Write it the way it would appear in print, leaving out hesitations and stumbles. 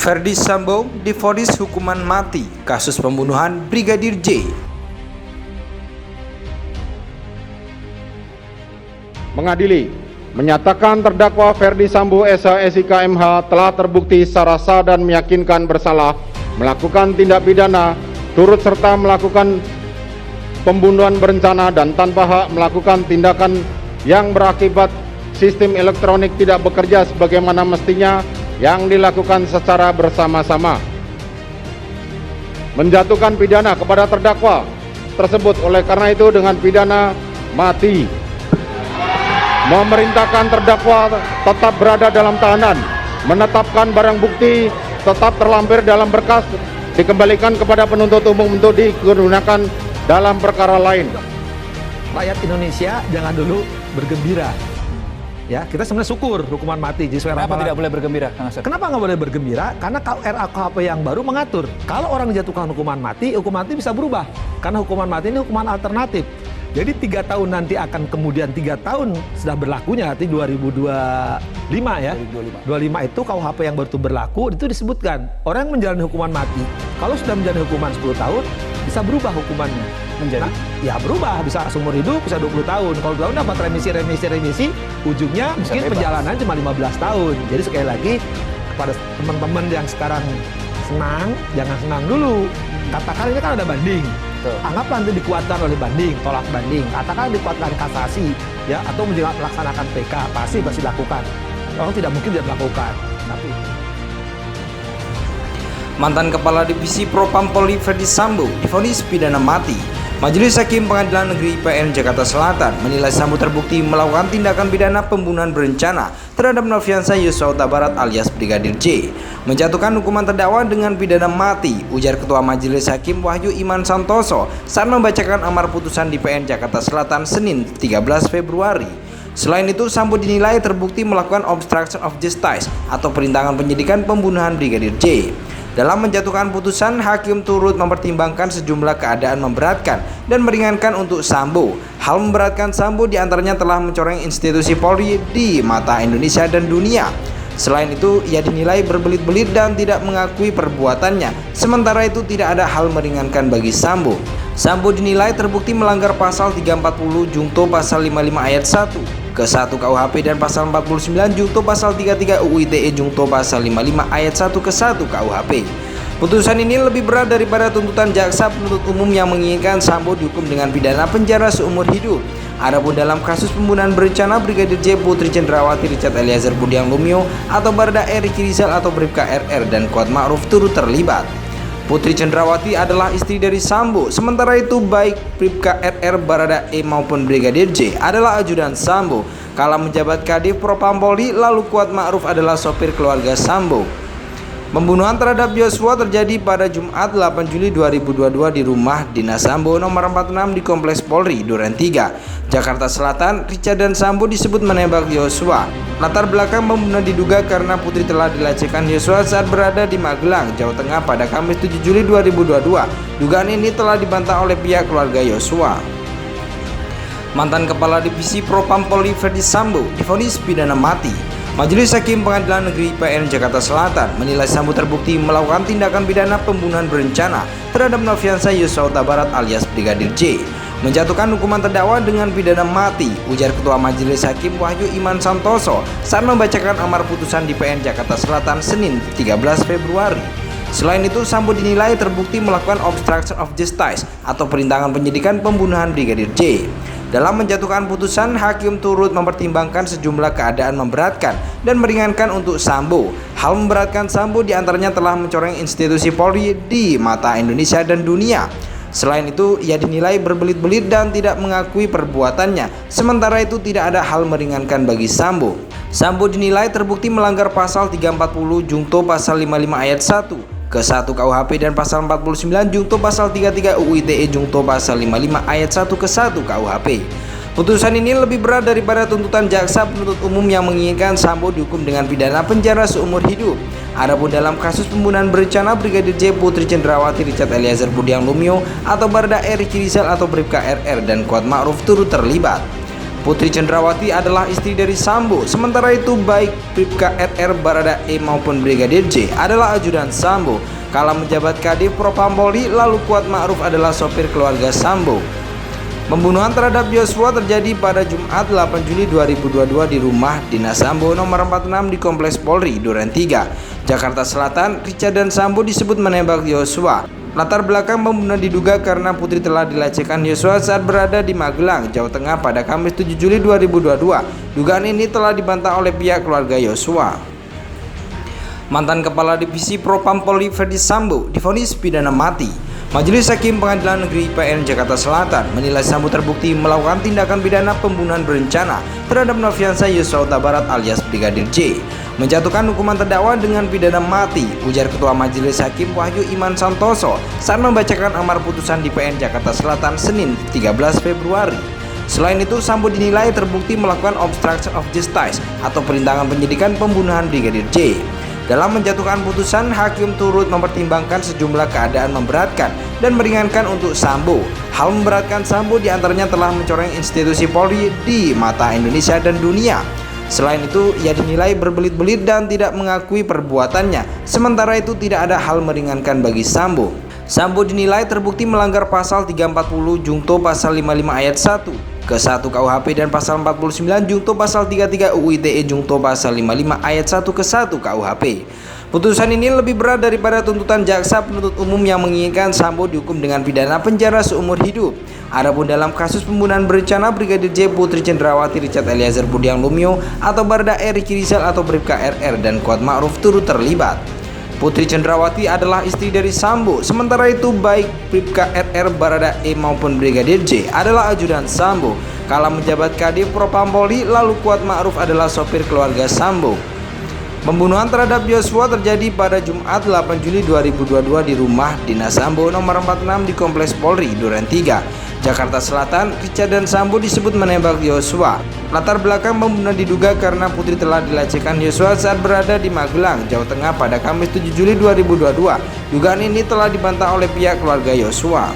Ferdy Sambo divonis hukuman mati kasus pembunuhan Brigadir J. Mengadili, menyatakan terdakwa Ferdy Sambo SH SIK MH telah terbukti secara sah dan meyakinkan bersalah melakukan tindak pidana turut serta melakukan pembunuhan berencana dan tanpa hak melakukan tindakan yang berakibat sistem elektronik tidak bekerja sebagaimana mestinya yang dilakukan secara bersama-sama. Menjatuhkan pidana kepada terdakwa tersebut oleh karena itu dengan pidana mati. Memerintahkan terdakwa tetap berada dalam tahanan, menetapkan barang bukti tetap terlampir dalam berkas, dikembalikan kepada penuntut umum untuk digunakan dalam perkara lain. Rakyat Indonesia jangan dulu bergembira. Ya, kita sebenarnya syukur hukuman mati. Kenapa tidak boleh bergembira, Kang Asep? Kenapa nggak boleh bergembira? Karena RKUHP yang baru mengatur, kalau orang dijatuhkan hukuman mati bisa berubah. Karena hukuman mati ini hukuman alternatif. Jadi 3 tahun nanti akan kemudian 3 tahun sudah berlakunya, nanti 2025 ya. 2025 itu KUHP yang baru berlaku, itu disebutkan orang yang menjalani hukuman mati, kalau sudah menjalani hukuman 10 tahun, bisa berubah hukumannya. Menjadi? Nah, ya berubah, bisa seumur hidup, bisa 20 tahun. Kalau 2 tahun dapat remisi, ujungnya bisa mungkin bebas. Perjalanan cuma 15 tahun. Jadi sekali lagi, kepada teman-teman yang sekarang senang, jangan senang dulu. Katakan ini kan ada banding. Anggaplah nanti dikuatkan oleh banding, tolak banding. Katakan dikuatkan kasasi, ya, atau melaksanakan PK, pasti lakukan. Orang tidak mungkin tidak melakukan. Tapi Mantan Kepala Divisi Propam Polri Ferdy Sambo divonis pidana mati. Majelis Hakim Pengadilan Negeri IPN Jakarta Selatan menilai Sambo terbukti melakukan tindakan pidana pembunuhan berencana terhadap Nofriansah Yosua Huta Barat alias Brigadir J, menjatuhkan hukuman terdakwa dengan pidana mati, ujar Ketua Majelis Hakim Wahyu Iman Santoso saat membacakan amar putusan di PN Jakarta Selatan Senin 13 Februari. Selain itu, Sambo dinilai terbukti melakukan obstruction of justice atau perintangan penyidikan pembunuhan Brigadir J. Dalam menjatuhkan putusan, hakim turut mempertimbangkan sejumlah keadaan memberatkan dan meringankan untuk Sambo. Hal memberatkan Sambo diantaranya telah mencoreng institusi Polri di mata Indonesia dan dunia. Selain itu, ia dinilai berbelit-belit dan tidak mengakui perbuatannya. Sementara itu, tidak ada hal meringankan bagi Sambo. Sambo dinilai terbukti melanggar pasal 340 Jungto pasal 55 ayat 1 ke 1 KUHP dan pasal 49 Jungto pasal 33 UU ITE Jungto pasal 55 ayat 1 ke 1 KUHP. Putusan ini lebih berat daripada tuntutan jaksa penuntut umum yang menginginkan Sambo dihukum dengan pidana penjara seumur hidup. Adapun dalam kasus pembunuhan berencana Brigadir J, Putri Cendrawati, Richard Eliezer Budiang Lumiu atau Barada E, Ricky Rizal atau Bribka RR dan Kuat Ma'ruf turut terlibat. Putri Cendrawati adalah istri dari Sambo, sementara itu baik Bribka RR, Barada E maupun Brigadir J adalah ajudan Sambo kala menjabat Kadif Propam Polri, lalu Kuat Ma'ruf adalah sopir keluarga Sambo. Pembunuhan terhadap Yosua terjadi pada Jumat 8 Juli 2022 di rumah dinas Sambo nomor 46 di Kompleks Polri Duren 3, Jakarta Selatan. Richard dan Sambo disebut menembak Yosua. Latar belakang pembunuhan diduga karena Putri telah dilecehkan Yosua saat berada di Magelang, Jawa Tengah pada Kamis 7 Juli 2022. Dugaan ini telah dibantah oleh pihak keluarga Yosua. Mantan Kepala Divisi Propam Polri Ferdy Sambo divonis pidana mati. Majelis Hakim Pengadilan Negeri IPN Jakarta Selatan menilai Sambo terbukti melakukan tindakan pidana pembunuhan berencana terhadap Nofriansah Yosua Huta Barat alias Brigadir J, menjatuhkan hukuman terdakwa dengan pidana mati, ujar Ketua Majelis Hakim Wahyu Iman Santoso saat membacakan amar putusan di PN Jakarta Selatan Senin 13 Februari. Selain itu, Sambo dinilai terbukti melakukan obstruction of justice atau perintangan penyidikan pembunuhan Brigadir J. Dalam menjatuhkan putusan, hakim turut mempertimbangkan sejumlah keadaan memberatkan dan meringankan untuk Sambo. Hal memberatkan Sambo diantaranya telah mencoreng institusi Polri di mata Indonesia dan dunia. Selain itu, ia dinilai berbelit-belit dan tidak mengakui perbuatannya. Sementara itu, tidak ada hal meringankan bagi Sambo. Sambo dinilai terbukti melanggar pasal 340 Jungto pasal 55 ayat 1 ke 1 KUHP dan pasal 49 Jungto pasal 33 UU ITE Jungto pasal 55 ayat 1 ke 1 KUHP. Putusan ini lebih berat daripada tuntutan jaksa penuntut umum yang menginginkan Sambo dihukum dengan pidana penjara seumur hidup. Adapun dalam kasus pembunuhan berencana Brigadir J, Putri Cendrawati, Richard Eliezer Budiang Lumiu atau Barada E, Ricky Rizal atau Bribka RR dan Kuat Ma'ruf turut terlibat. Putri Cendrawati adalah istri dari Sambo, sementara itu baik Bribka RR, Barada E maupun Brigadir J adalah ajudan Sambo. Kala menjabat Kadif Propam Polri, lalu Kuat Ma'ruf adalah sopir keluarga Sambo. Pembunuhan terhadap Yosua terjadi pada Jumat 8 Juli 2022 di rumah dinas Sambo nomor 46 di Kompleks Polri Duren 3, Jakarta Selatan. Richard dan Sambo disebut menembak Yosua. Latar belakang pembunuhan diduga karena putri telah dilecehkan Yosua saat berada di Magelang, Jawa Tengah pada Kamis 7 Juli 2022. Dugaan ini telah dibantah oleh pihak keluarga Yosua. Mantan Kepala Divisi Propam Polri Ferdi Sambo divonis pidana mati. Majelis Hakim Pengadilan Negeri PN Jakarta Selatan menilai Sambo terbukti melakukan tindakan pidana pembunuhan berencana terhadap Nofriansah Yosua Huta Barat alias Brigadir J, menjatuhkan hukuman terdakwa dengan pidana mati, ujar Ketua Majelis Hakim Wahyu Iman Santoso saat membacakan amar putusan di PN Jakarta Selatan Senin 13 Februari. Selain itu, Sambo dinilai terbukti melakukan obstruction of justice atau perintangan penyidikan pembunuhan Brigadir J. Dalam menjatuhkan putusan, hakim turut mempertimbangkan sejumlah keadaan memberatkan dan meringankan untuk Sambo. Hal memberatkan Sambo diantaranya telah mencoreng institusi Polri di mata Indonesia dan dunia. Selain itu, ia dinilai berbelit-belit dan tidak mengakui perbuatannya. Sementara itu, tidak ada hal meringankan bagi Sambo. Sambo dinilai terbukti melanggar pasal 340 Jungto pasal 55 ayat 1 ke 1 KUHP dan pasal 49 Jungto pasal 33 UU ITE Jungto pasal 55 ayat 1 ke 1 KUHP. Putusan ini lebih berat daripada tuntutan jaksa penuntut umum yang menginginkan Sambo dihukum dengan pidana penjara seumur hidup. Adapun dalam kasus pembunuhan berencana Brigadir J, Putri Cendrawati, Richard Eliezer Budiang Lumiu atau Barada E, Ricky Rizal atau Bribka RR dan Kuat Ma'ruf turut terlibat. Putri Cendrawati adalah istri dari Sambo, sementara itu baik Bribka RR, Barada E maupun Brigadir J adalah ajudan Sambo. Kala menjabat Kadif Propam Polri, lalu Kuat Ma'ruf adalah sopir keluarga Sambo. Pembunuhan terhadap Yosua terjadi pada Jumat 8 Juli 2022 di rumah dinas Sambo nomor 46 di Kompleks Polri Duren 3, Jakarta Selatan. Richard dan Sambo disebut menembak Yosua. Latar belakang pembunuhan diduga karena putri telah dilecehkan Yosua saat berada di Magelang, Jawa Tengah pada Kamis 7 Juli 2022. Dugaan ini telah dibantah oleh pihak keluarga Yosua.